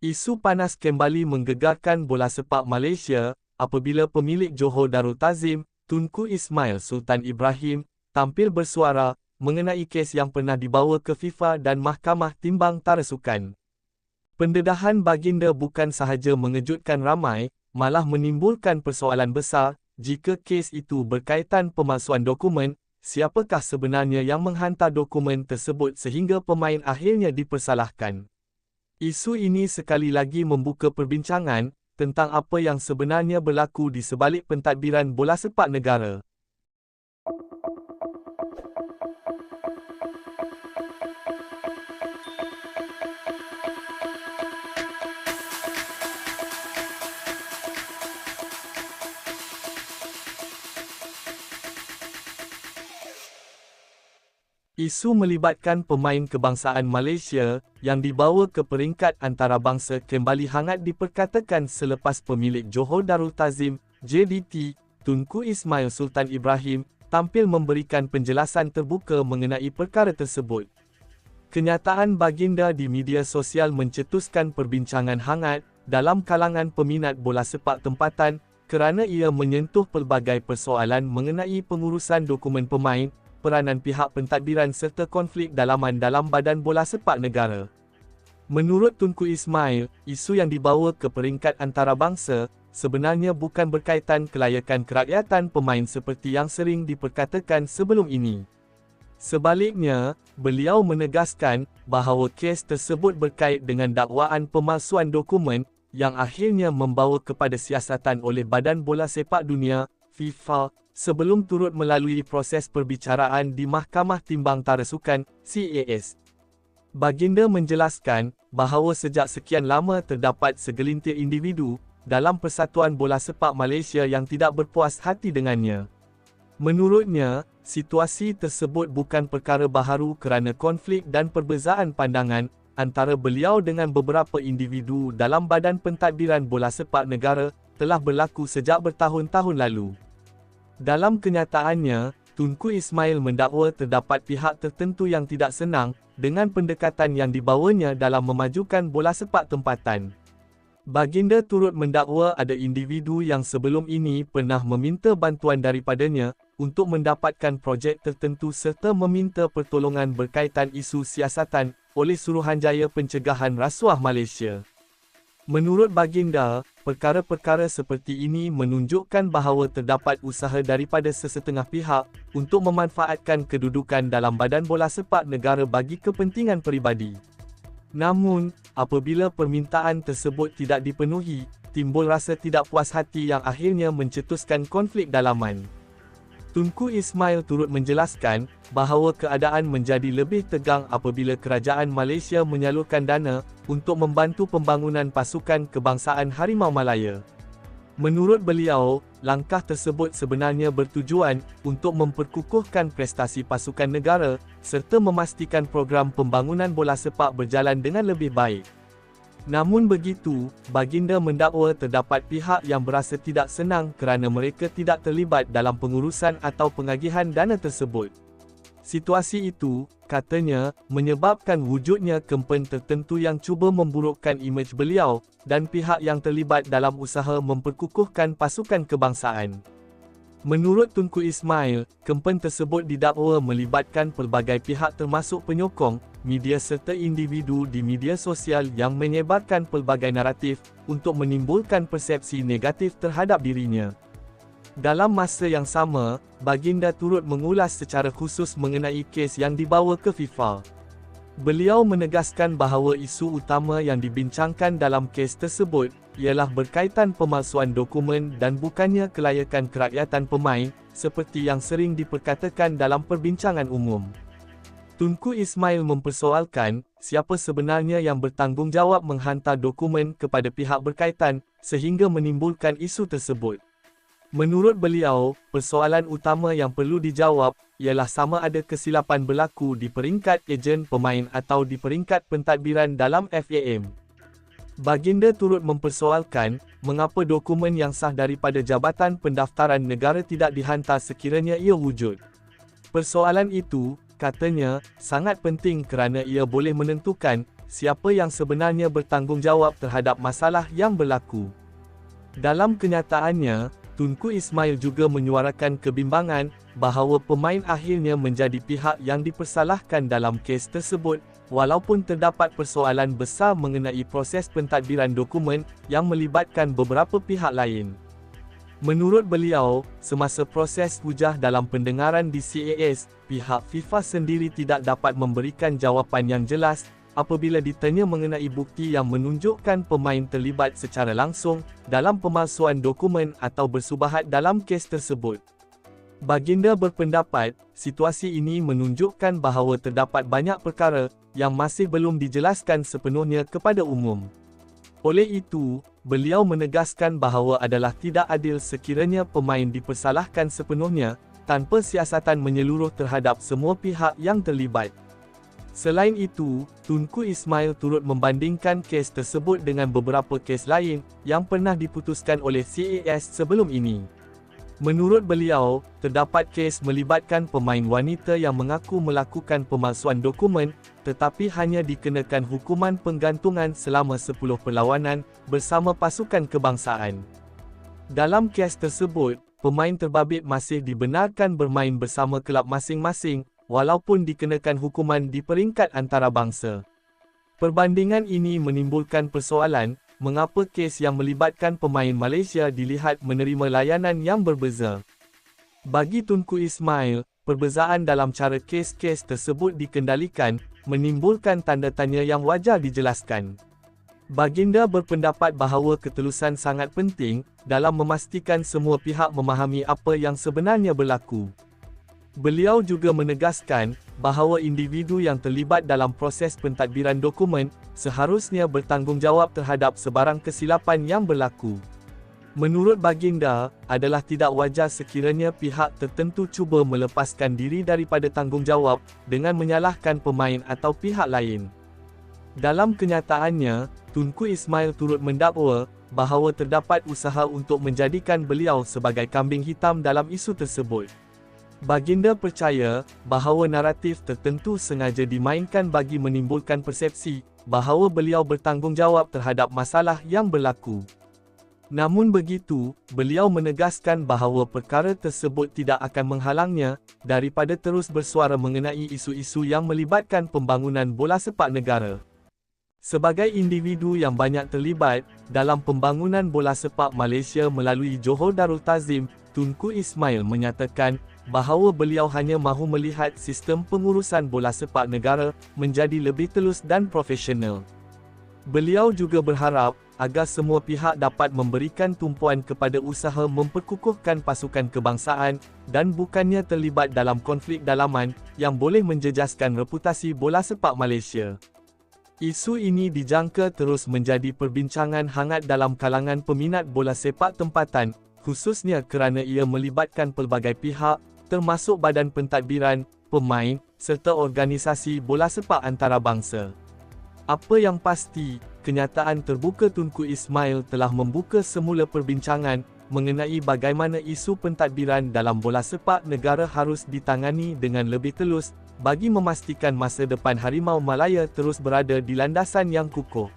Isu panas kembali menggegarkan bola sepak Malaysia apabila pemilik Johor Darul Ta'zim, Tunku Ismail Sultan Ibrahim, tampil bersuara mengenai kes yang pernah dibawa ke FIFA dan Mahkamah Timbang Tara Sukan. Pendedahan baginda bukan sahaja mengejutkan ramai, malah menimbulkan persoalan besar. Jika kes itu berkaitan pemalsuan dokumen, siapakah sebenarnya yang menghantar dokumen tersebut sehingga pemain akhirnya dipersalahkan? Isu ini sekali lagi membuka perbincangan tentang apa yang sebenarnya berlaku di sebalik pentadbiran bola sepak negara. Isu melibatkan pemain kebangsaan Malaysia yang dibawa ke peringkat antarabangsa kembali hangat diperkatakan selepas pemilik Johor Darul Ta'zim, JDT, Tunku Ismail Sultan Ibrahim, tampil memberikan penjelasan terbuka mengenai perkara tersebut. Kenyataan baginda di media sosial mencetuskan perbincangan hangat dalam kalangan peminat bola sepak tempatan kerana ia menyentuh pelbagai persoalan mengenai pengurusan dokumen pemain, peranan pihak pentadbiran serta konflik dalaman dalam badan bola sepak negara. Menurut Tunku Ismail, isu yang dibawa ke peringkat antarabangsa sebenarnya bukan berkaitan kelayakan kerakyatan pemain seperti yang sering diperkatakan sebelum ini. Sebaliknya, beliau menegaskan bahawa kes tersebut berkait dengan dakwaan pemalsuan dokumen yang akhirnya membawa kepada siasatan oleh Badan Bola Sepak Dunia, FIFA, sebelum turut melalui proses perbicaraan di Mahkamah Timbang Tara Sukan, CAS. Baginda menjelaskan bahawa sejak sekian lama terdapat segelintir individu dalam Persatuan Bola Sepak Malaysia yang tidak berpuas hati dengannya. Menurutnya, situasi tersebut bukan perkara baharu kerana konflik dan perbezaan pandangan antara beliau dengan beberapa individu dalam Badan Pentadbiran Bola Sepak Negara telah berlaku sejak bertahun-tahun lalu. Dalam kenyataannya, Tunku Ismail mendakwa terdapat pihak tertentu yang tidak senang dengan pendekatan yang dibawanya dalam memajukan bola sepak tempatan. Baginda turut mendakwa ada individu yang sebelum ini pernah meminta bantuan daripadanya untuk mendapatkan projek tertentu serta meminta pertolongan berkaitan isu siasatan oleh Suruhanjaya Pencegahan Rasuah Malaysia. Menurut baginda, perkara-perkara seperti ini menunjukkan bahawa terdapat usaha daripada sesetengah pihak untuk memanfaatkan kedudukan dalam badan bola sepak negara bagi kepentingan peribadi. Namun, apabila permintaan tersebut tidak dipenuhi, timbul rasa tidak puas hati yang akhirnya mencetuskan konflik dalaman. Tunku Ismail turut menjelaskan bahawa keadaan menjadi lebih tegang apabila kerajaan Malaysia menyalurkan dana untuk membantu pembangunan pasukan kebangsaan Harimau Malaya. Menurut beliau, langkah tersebut sebenarnya bertujuan untuk memperkukuhkan prestasi pasukan negara serta memastikan program pembangunan bola sepak berjalan dengan lebih baik. Namun begitu, baginda mendakwa terdapat pihak yang berasa tidak senang kerana mereka tidak terlibat dalam pengurusan atau pengagihan dana tersebut. Situasi itu, katanya, menyebabkan wujudnya kempen tertentu yang cuba memburukkan imej beliau dan pihak yang terlibat dalam usaha memperkukuhkan pasukan kebangsaan. Menurut Tunku Ismail, kempen tersebut didakwa melibatkan pelbagai pihak termasuk penyokong, media serta individu di media sosial yang menyebarkan pelbagai naratif untuk menimbulkan persepsi negatif terhadap dirinya. Dalam masa yang sama, baginda turut mengulas secara khusus mengenai kes yang dibawa ke FIFA. Beliau menegaskan bahawa isu utama yang dibincangkan dalam kes tersebut ialah berkaitan pemalsuan dokumen dan bukannya kelayakan kerakyatan pemain, seperti yang sering diperkatakan dalam perbincangan umum. Tunku Ismail mempersoalkan siapa sebenarnya yang bertanggungjawab menghantar dokumen kepada pihak berkaitan sehingga menimbulkan isu tersebut. Menurut beliau, persoalan utama yang perlu dijawab ialah sama ada kesilapan berlaku di peringkat ejen pemain atau di peringkat pentadbiran dalam FAM. Baginda turut mempersoalkan mengapa dokumen yang sah daripada Jabatan Pendaftaran Negara tidak dihantar sekiranya ia wujud. Persoalan itu, katanya, sangat penting kerana ia boleh menentukan siapa yang sebenarnya bertanggungjawab terhadap masalah yang berlaku. Dalam kenyataannya, Tunku Ismail juga menyuarakan kebimbangan bahawa pemain akhirnya menjadi pihak yang dipersalahkan dalam kes tersebut, walaupun terdapat persoalan besar mengenai proses pentadbiran dokumen yang melibatkan beberapa pihak lain. Menurut beliau, semasa proses hujah dalam pendengaran di CAS, pihak FIFA sendiri tidak dapat memberikan jawapan yang jelas apabila ditanya mengenai bukti yang menunjukkan pemain terlibat secara langsung dalam pemalsuan dokumen atau bersubahat dalam kes tersebut. Baginda berpendapat, situasi ini menunjukkan bahawa terdapat banyak perkara yang masih belum dijelaskan sepenuhnya kepada umum. Oleh itu, beliau menegaskan bahawa adalah tidak adil sekiranya pemain dipersalahkan sepenuhnya, tanpa siasatan menyeluruh terhadap semua pihak yang terlibat. Selain itu, Tunku Ismail turut membandingkan kes tersebut dengan beberapa kes lain yang pernah diputuskan oleh CAS sebelum ini. Menurut beliau, terdapat kes melibatkan pemain wanita yang mengaku melakukan pemalsuan dokumen, tetapi hanya dikenakan hukuman penggantungan selama 10 perlawanan bersama pasukan kebangsaan. Dalam kes tersebut, pemain terbabit masih dibenarkan bermain bersama kelab masing-masing, walaupun dikenakan hukuman di peringkat antarabangsa. Perbandingan ini menimbulkan persoalan, mengapa kes yang melibatkan pemain Malaysia dilihat menerima layanan yang berbeza. Bagi Tunku Ismail, perbezaan dalam cara kes-kes tersebut dikendalikan, menimbulkan tanda tanya yang wajar dijelaskan. Baginda berpendapat bahawa ketelusan sangat penting dalam memastikan semua pihak memahami apa yang sebenarnya berlaku. Beliau juga menegaskan bahawa individu yang terlibat dalam proses pentadbiran dokumen seharusnya bertanggungjawab terhadap sebarang kesilapan yang berlaku. Menurut Baginda, adalah tidak wajar sekiranya pihak tertentu cuba melepaskan diri daripada tanggungjawab dengan menyalahkan pemain atau pihak lain. Dalam kenyataannya, Tunku Ismail turut mendakwa bahawa terdapat usaha untuk menjadikan beliau sebagai kambing hitam dalam isu tersebut. Baginda percaya bahawa naratif tertentu sengaja dimainkan bagi menimbulkan persepsi bahawa beliau bertanggungjawab terhadap masalah yang berlaku. Namun begitu, beliau menegaskan bahawa perkara tersebut tidak akan menghalangnya daripada terus bersuara mengenai isu-isu yang melibatkan pembangunan bola sepak negara. Sebagai individu yang banyak terlibat dalam pembangunan bola sepak Malaysia melalui Johor Darul Ta'zim, Tunku Ismail menyatakan bahawa beliau hanya mahu melihat sistem pengurusan bola sepak negara menjadi lebih telus dan profesional. Beliau juga berharap agar semua pihak dapat memberikan tumpuan kepada usaha memperkukuhkan pasukan kebangsaan dan bukannya terlibat dalam konflik dalaman yang boleh menjejaskan reputasi bola sepak Malaysia. Isu ini dijangka terus menjadi perbincangan hangat dalam kalangan peminat bola sepak tempatan, khususnya kerana ia melibatkan pelbagai pihak, termasuk badan pentadbiran, pemain, serta organisasi bola sepak antarabangsa. Apa yang pasti, kenyataan terbuka Tunku Ismail telah membuka semula perbincangan mengenai bagaimana isu pentadbiran dalam bola sepak negara harus ditangani dengan lebih telus bagi memastikan masa depan Harimau Malaya terus berada di landasan yang kukuh.